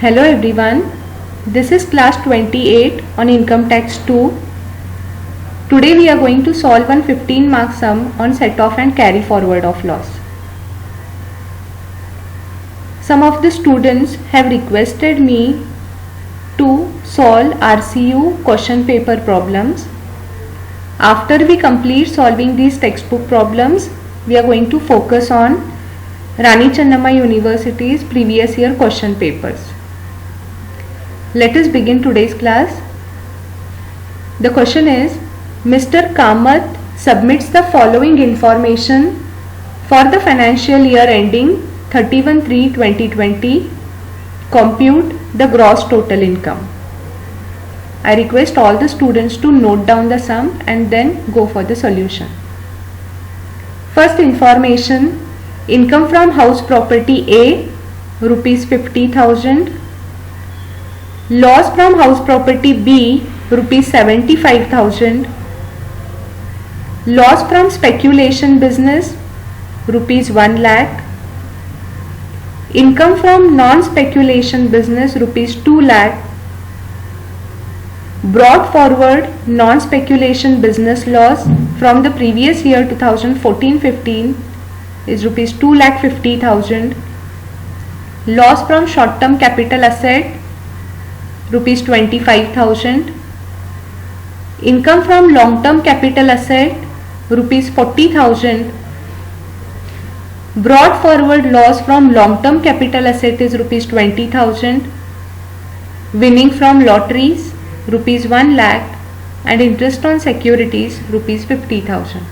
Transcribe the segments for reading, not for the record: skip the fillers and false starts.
Hello everyone, this is class 28 on income tax 2. Today we are going to solve one 15 mark sum on set off and carry forward of loss. Some of the students have requested me to solve RCU question paper problems. After we complete solving these textbook problems, we are going to focus on Rani Chennamma University's previous year question papers. Let us begin today's class. The question is, Mr. Kamath submits the following information for the financial year ending 31/3/2020. Compute the gross total income. I request all the students to note down the sum and then go for the solution. First information, income from house property A, rupees 50,000. Loss from house property B, rupees 75,000. Loss from speculation business, rupees 1 lakh. Income from non-speculation business, rupees 2 lakh. Brought forward non-speculation business loss from the previous year 2014-15 is rupees 2,50,000. Loss from short-term capital asset, rupees 25,000. Income from long-term capital asset, rupees 40,000. Brought forward loss from long-term capital asset is rupees 20,000. Winning from lotteries, rupees 1 lakh, and interest on securities, rupees 50,000.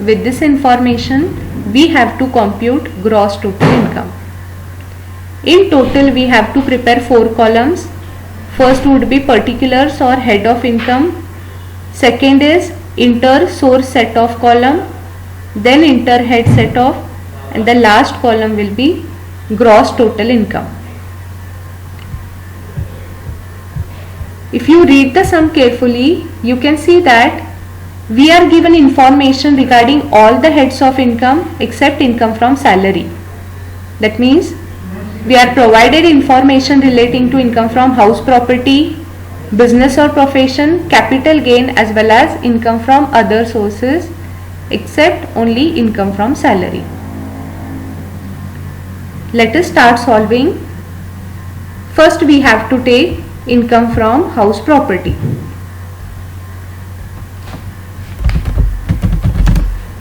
With this information, we have to compute gross total income. In total, we have to prepare 4 columns. First would be particulars or head of income. Second is inter-source set off column. Then inter-head set off. And the last column will be gross total income. If you read the sum carefully, you can see that we are given information regarding all the heads of income except income from salary. That means we are provided information relating to income from house property, business or profession, capital gain, as well as income from other sources except only income from salary. Let us start solving. First we have to take income from house property.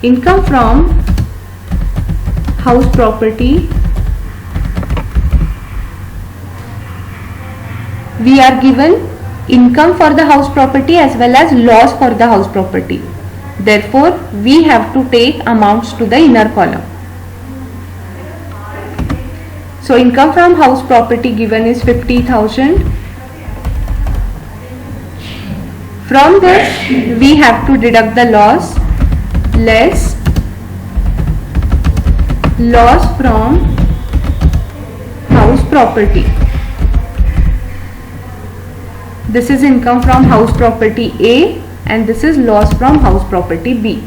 Income from house property, we are given income for the house property as well as loss for the house property. Therefore, we have to take amounts to the inner column. So, income from house property given is 50,000. From this, we have to deduct the loss, less loss from house property. This is income from house property A and this is loss from house property B.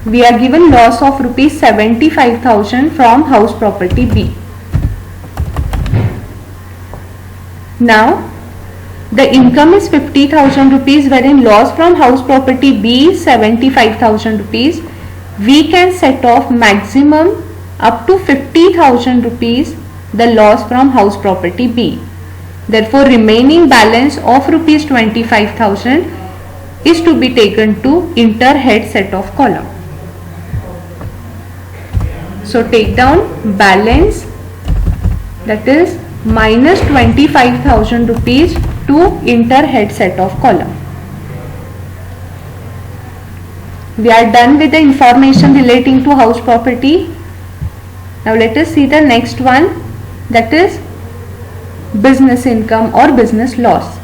We are given loss of rupees 75,000 from house property B. Now, the income is 50,000 rupees wherein loss from house property B is 75,000 rupees. We can set off maximum up to 50,000 rupees the loss from house property B. Therefore, remaining balance of rupees 25,000 is to be taken to inter-head set off column. So, take down balance, that is minus 25,000 rupees to inter-head set off column. We are done with the information relating to house property. Now let us see the next one, that is business income or business loss.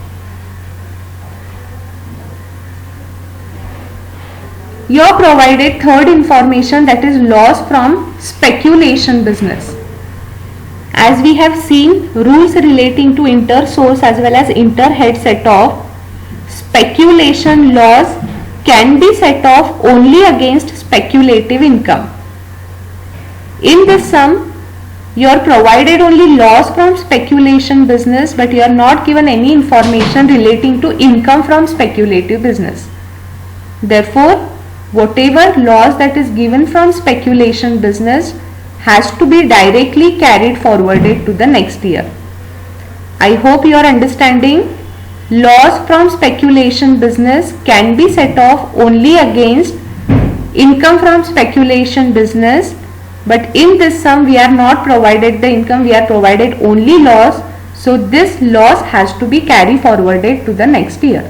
You are provided third information, that is loss from speculation business. As we have seen, rules relating to inter-source as well as inter-head set off, speculation loss can be set off only against speculative income. In this sum, You are provided only loss from speculation business, but you are not given any information relating to income from speculative business. Therefore, whatever loss that is given from speculation business has to be directly carried forwarded to the next year. I hope you are understanding. Loss from speculation business can be set off only against income from speculation business, but in this sum we are not provided the income, we are provided only loss. So this loss has to be carried forwarded to the next year.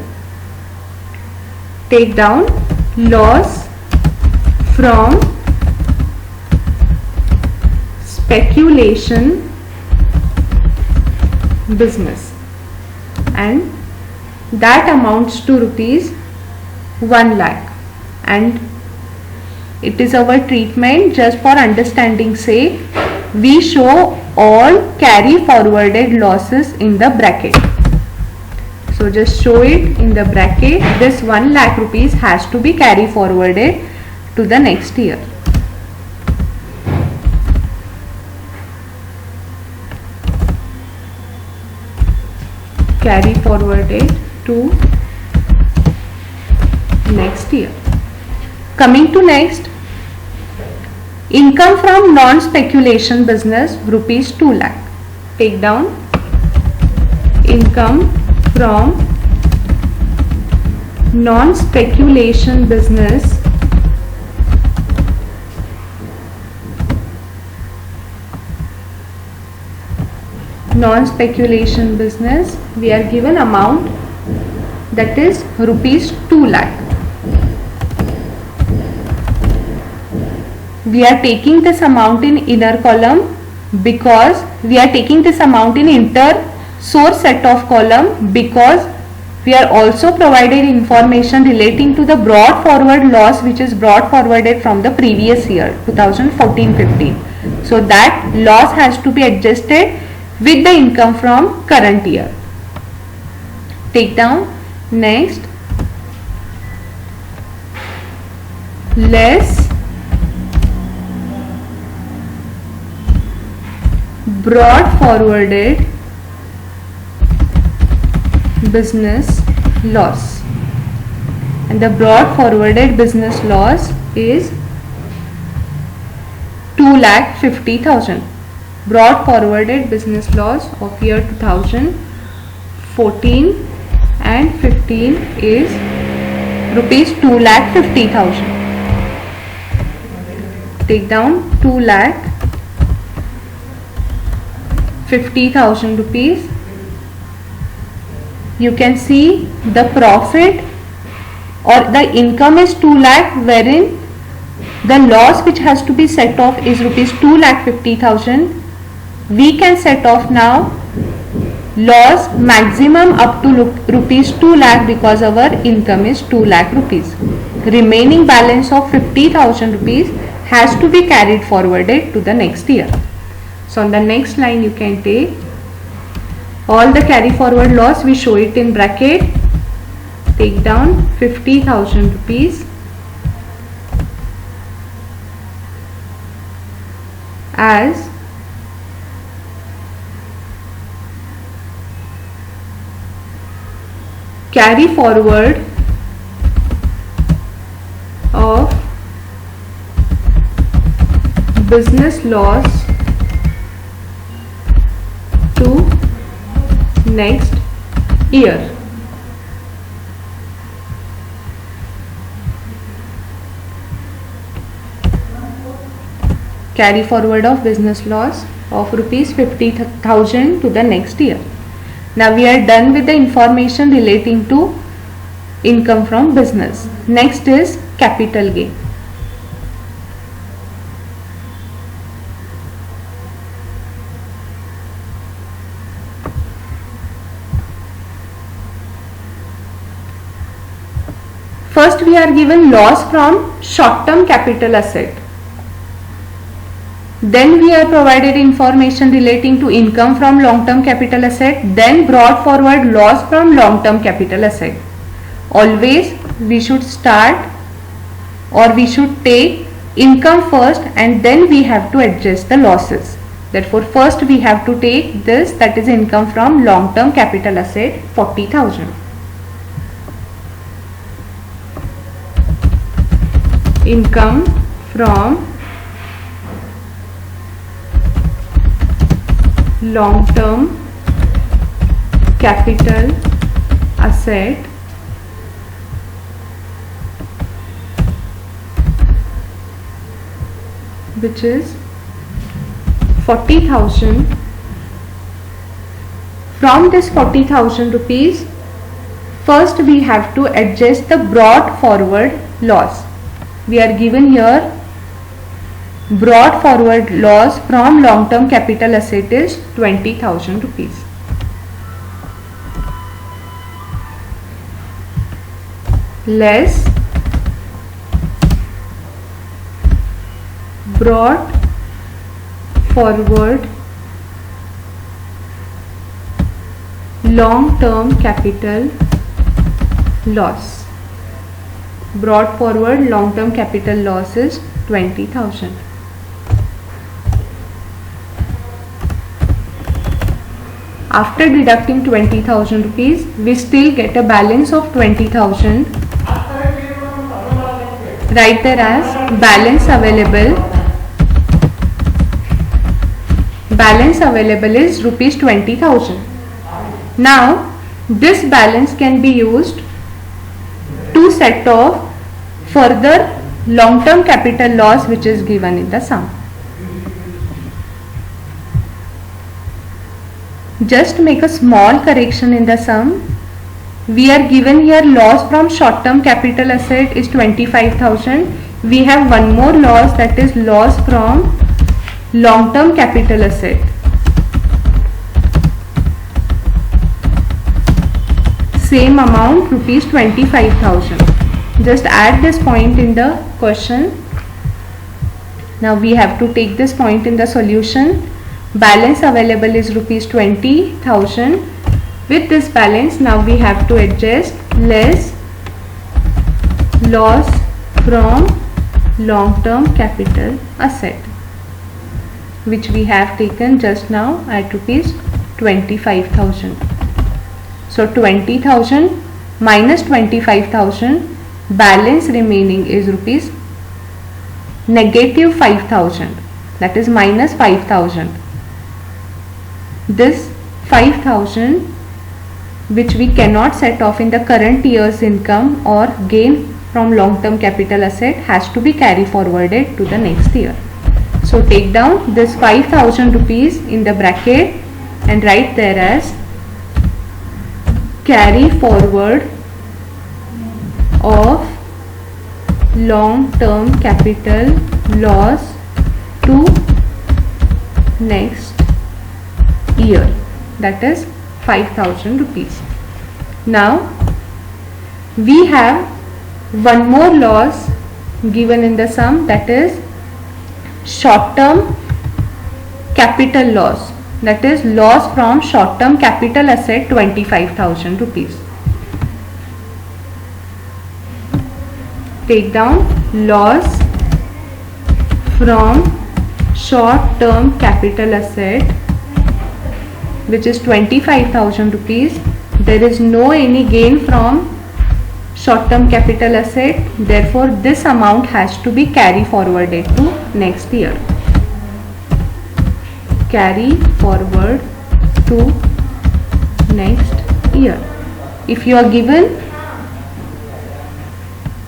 Take down loss from speculation business, and that amounts to rupees 1 lakh, and it is our treatment. Just for understanding sake, we show all carry forwarded losses in the bracket. So just show it in the bracket. This 1 lakh rupees has to be carry forwarded to the next year. Carry forwarded to next year. Coming to next, income from non-speculation business rupees 2 lakh. Take down income from non-speculation business we are given amount that is rupees 2 lakh. We are taking this amount in inner column because we are taking this amount in inter source set of column, because we are also provided information relating to the brought forward loss which is brought forwarded from the previous year 2014-15. So that loss has to be adjusted with the income from current year. Take down next, less brought forwarded business loss, and the brought forwarded business loss is 2,50,000. Brought forwarded business loss of year 2014 and 15 is rupees 2,50,000. Take down 2,50,000 rupees. You can see the profit or the income is 2 lakh, wherein the loss which has to be set off is rupees 2,50,000. We can set off now loss maximum up to rupees 2 lakh because our income is 2 lakh rupees. Remaining balance of 50,000 rupees has to be carried forwarded to the next year. So on the next line you can take all the carry forward loss, we show it in bracket. Take down 50,000 rupees as carry forward of business loss to next year. Carry forward of business loss of rupees 50,000 to the next year. Now we are done with the information relating to income from business. Next is capital gain. First we are given loss from short-term capital asset. Then we are provided information relating to income from long-term capital asset, then brought forward loss from long-term capital asset. Always we should start or we should take income first and then we have to adjust the losses. Therefore, first we have to take this, that is income from long-term capital asset, 40,000. Income from long-term capital asset, which is 40,000. From this 40,000 rupees, first we have to adjust the brought forward loss. We are given here brought forward loss from long term capital asset is 20,000 rupees. Less brought forward long term capital loss. Brought forward long term capital loss is 20,000. After deducting 20,000 rupees, we still get a balance of 20,000. Write there as balance available. Balance available is rupees 20,000. Now, this balance can be used to set off further long-term capital loss which is given in the sum. Just make a small correction in the sum. We are given here loss from short-term capital asset is 25,000. We have one more loss, that is loss from long-term capital asset. Same amount, rupees 25,000. Just add this point in the question. Now we have to take this point in the solution. Balance available is rupees 20,000. With this balance, now we have to adjust less loss from long-term capital asset, which we have taken just now at rupees 25,000. So 20,000 minus 25,000, balance remaining is rupees negative 5,000, that is minus 5,000. This 5,000 which we cannot set off in the current year's income or gain from long-term capital asset has to be carry forwarded to the next year. So take down this 5,000 rupees in the bracket and write there as carry forward of long-term capital loss to next year, that is 5,000 rupees. Now we have one more loss given in the sum, that is short-term capital loss, that is loss from short-term capital asset 25,000 rupees. Take down loss from short-term capital asset, which is 25,000 rupees. There is no any gain from short-term capital asset, therefore this amount has to be carry forwarded to next year. Carry forward to next year. If you are given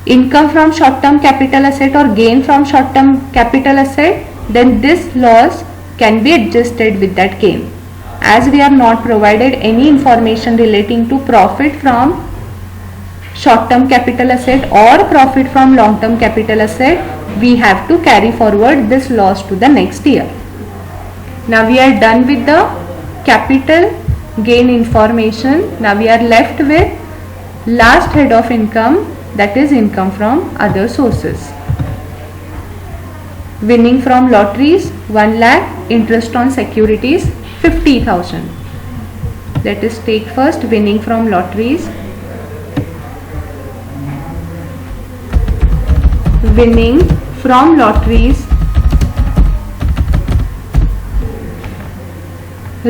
income from short-term capital asset or gain from short-term capital asset, then this loss can be adjusted with that gain. As we are not provided any information relating to profit from short-term capital asset or profit from long-term capital asset, we have to carry forward this loss to the next year. Now we are done with the capital gain information. Now we are left with last head of income, that is income from other sources. Winning from lotteries 1 lakh, interest on securities 50,000. Let us take first winning from lotteries. Winning from lotteries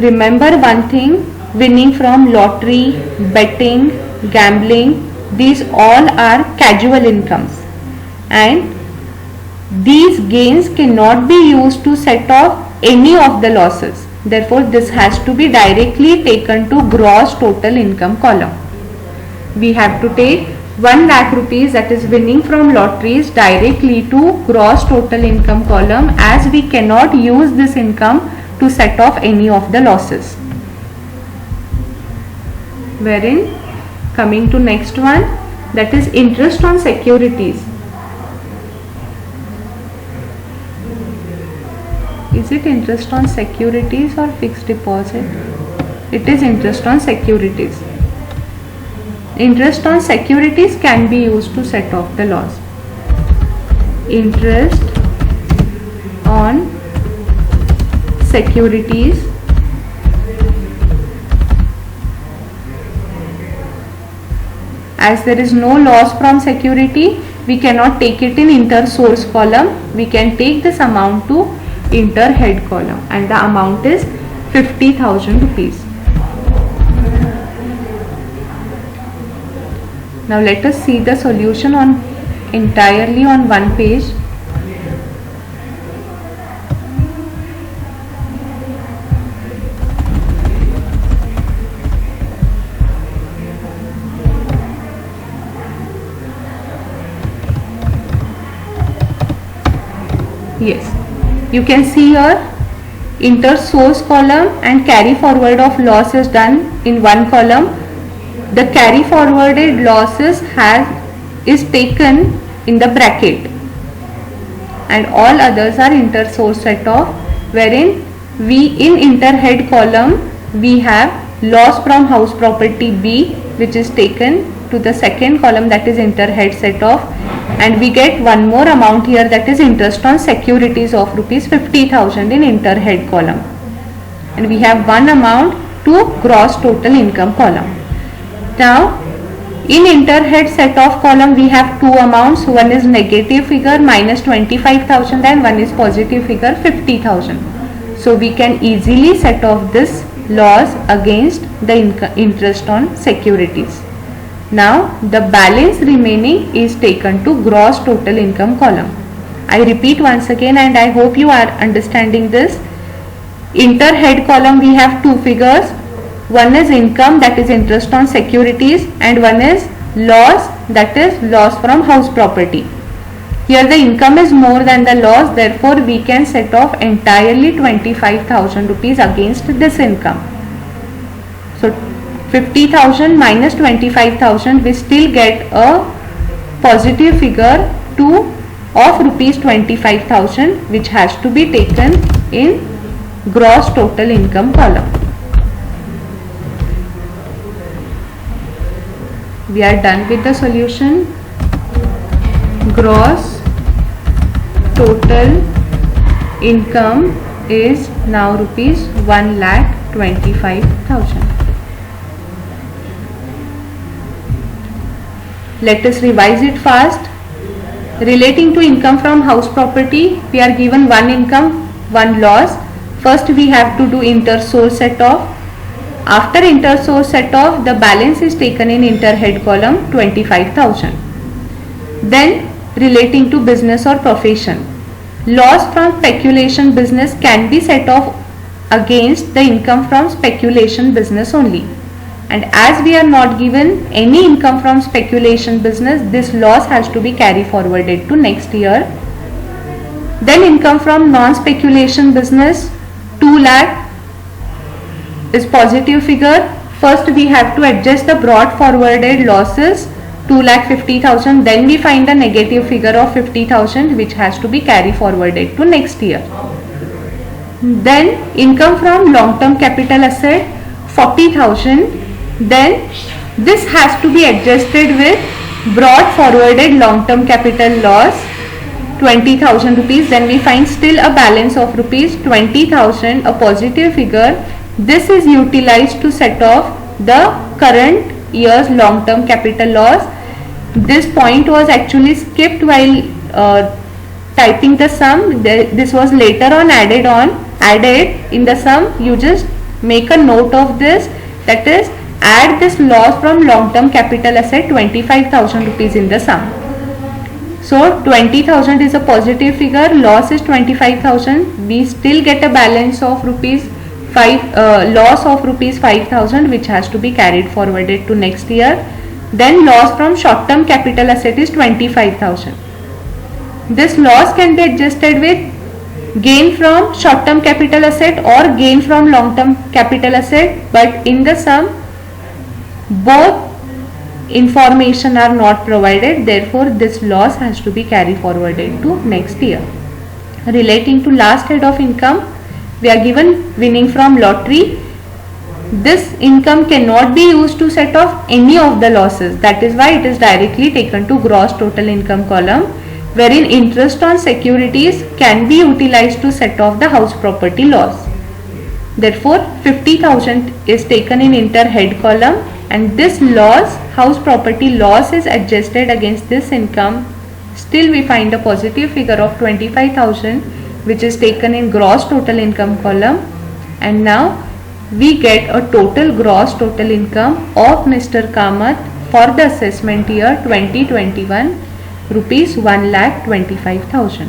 remember one thing, winning from lottery, betting, gambling, these all are casual incomes, and these gains cannot be used to set off any of the losses. Therefore, this has to be directly taken to gross total income column. We have to take 1 lakh rupees, that is winning from lotteries, directly to gross total income column, as we cannot use this income to set off any of the losses. Wherein, coming to next one, that is interest on securities. Is it interest on securities or fixed deposit? It is interest on securities. Interest on securities can be used to set off the loss. Interest on securities as there is no loss from security, we cannot take it in inter-source column. We can take this amount to inter-head column, and the amount is 50,000 rupees. Now let us see the solution on entirely on one page. Yes, you can see here inter-source column and carry forward of loss is done in one column. The carry forwarded losses is taken in the bracket, and all others are inter-source set off, wherein we in inter-head column we have loss from house property B, which is taken to the second column, that is inter-head set off, and we get one more amount here, that is interest on securities of rupees 50,000 in inter-head column, and we have one amount to gross total income column. Now in inter-head set off column we have two amounts, one is negative figure minus 25,000 and one is positive figure 50,000. So we can easily set off this loss against the interest on securities. Now the balance remaining is taken to gross total income column. I repeat once again, and I hope you are understanding this. Inter-head column we have two figures. One is income, that is interest on securities, and one is loss, that is loss from house property. Here the income is more than the loss, therefore we can set off entirely 25,000 rupees against this income. So 50,000 minus 25,000, we still get a positive figure of rupees 25,000, which has to be taken in gross total income column. We are done with the solution. Gross total income is now rupees 1,25,000. Let us revise it fast. Relating to income from house property, we are given one income, one loss. First we have to do inter-source set off. After inter-source set off, the balance is taken in inter-head column 25,000. Then relating to business or profession, loss from speculation business can be set off against the income from speculation business only. And as we are not given any income from speculation business, this loss has to be carried forwarded to next year. Then income from non-speculation business, 2 lakh is positive figure. First we have to adjust the brought forwarded losses, 2,50,000, then we find a negative figure of 50,000, which has to be carried forwarded to next year. Then income from long-term capital asset, 40,000, then this has to be adjusted with brought forwarded long-term capital loss, 20,000 rupees, then we find still a balance of rupees 20,000, a positive figure. This is utilized to set off the current year's long-term capital loss. This point was actually skipped while typing the sum. This was later on added in the sum. You just make a note of this, that is add this loss from long term capital asset 25,000 rupees in the sum. So 20,000 is a positive figure, loss is 25,000, we still get a balance of rupees 5, loss of rupees 5,000 which has to be carried forwarded to next year. Then loss from short term capital asset is 25,000. This loss can be adjusted with gain from short term capital asset or gain from long term capital asset, but in the sum both information are not provided, therefore this loss has to be carried forwarded to next year. Relating to last head of income, we are given winning from lottery. This income cannot be used to set off any of the losses, that is why it is directly taken to gross total income column, wherein interest on securities can be utilized to set off the house property loss. Therefore 50,000 is taken in inter head column, and this loss, house property loss, is adjusted against this income. Still we find a positive figure of 25,000 which is taken in gross total income column, and now we get a total gross total income of Mr. Kamath for the assessment year 2021 rupees 1,25,000.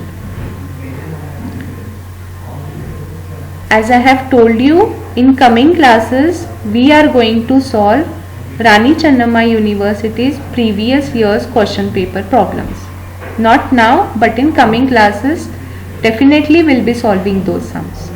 As I have told you, in coming classes we are going to solve Rani Chennamma University's previous year's question paper problems. Not now, but in coming classes definitely we'll be solving those sums.